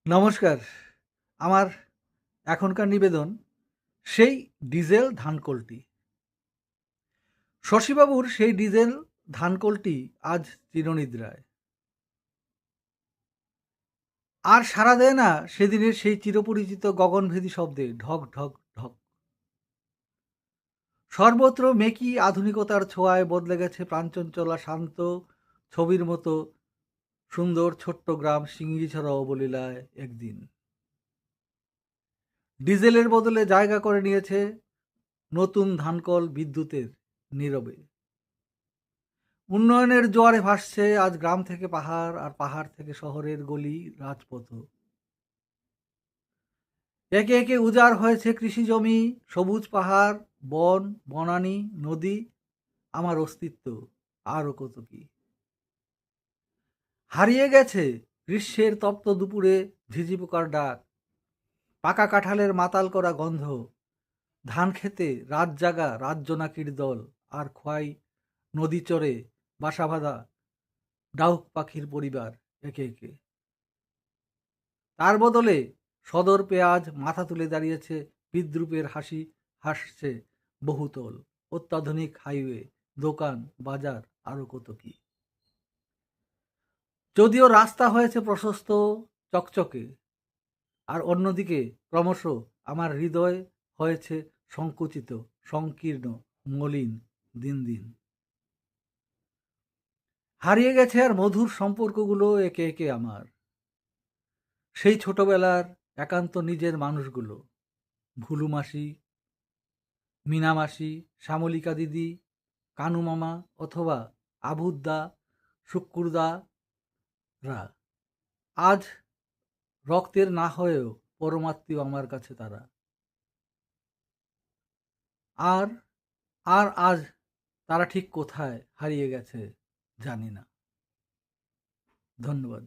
নমস্কার। আমার এখনকার নিবেদন সেই ডিজেল ধানকলটি। শশীবাবুর সেই ডিজেল ধানকলটি আজ চিরনিদ্রায়। আর সাড়া দেয় না সেদিনের সেই চিরপরিচিত গগনভেদী শব্দে ঢক, ঢক, ঢক। সর্বত্র মেকি আধুনিকতার ছোঁয়ায় বদলে গেছে প্রাণচঞ্চলা শান্ত ছবির মতো সুন্দর ছোট্ট গ্রাম সিঙ্গিছড়া অবলীলায় একদিন। ডিজেলের বদলে জায়গা করে নিয়েছে নতুন ধানকল বিদ্যুতের নীরবে। উন্নয়নের জোয়ারে ভাসছে আজ গ্রাম থেকে পাহাড় আর পাহাড় থেকে শহরের গলি রাজপথ। একে একে উজাড় হয়েছে কৃষি জমি, সবুজ পাহাড়, বন, বনানী, নদী, আমার অস্তিত্ব, আরও কত কি। হারিয়ে গেছে গ্রীষ্মের তপ্ত দুপুরে ঝিঝি পোকার ডাক, পাকা কাঁঠালের মাতাল করা গন্ধ, ধান খেতে রাত জাগা রাত জোনাকির দল, আর খোয়াই নদী চরে বাসা বাঁধা ডাহুক পাখির পরিবার একে একে। তার বদলে সদর পেঁয়াজ মাথা তুলে দাঁড়িয়েছে, বিদ্রূপের হাসি হাসছে বহুতল, অত্যাধুনিক হাইওয়ে, দোকান, বাজার, আরো কত কি। যদিও রাস্তা হয়েছে প্রশস্ত, চকচকে, আর অন্যদিকে ক্রমশ আমার হৃদয় হয়েছে সংকুচিত, সংকীর্ণ, মলিন দিন দিন। হারিয়ে গেছে আর মধুর সম্পর্কগুলো একে একে আমার, সেই ছোটবেলার একান্ত নিজের মানুষগুলো, ভুলু মাসি, মিনা মাসি, শ্যামলিকা দিদি, কানু মামা অথবা আবুদদা, শুক্কুরদা রা। আজ রক্তের না হয়েও পরমাত্মীয় আমার কাছে তারা। আর আর আজ তারা ঠিক কোথায় হারিয়ে গেছে জানি না। ধন্যবাদ।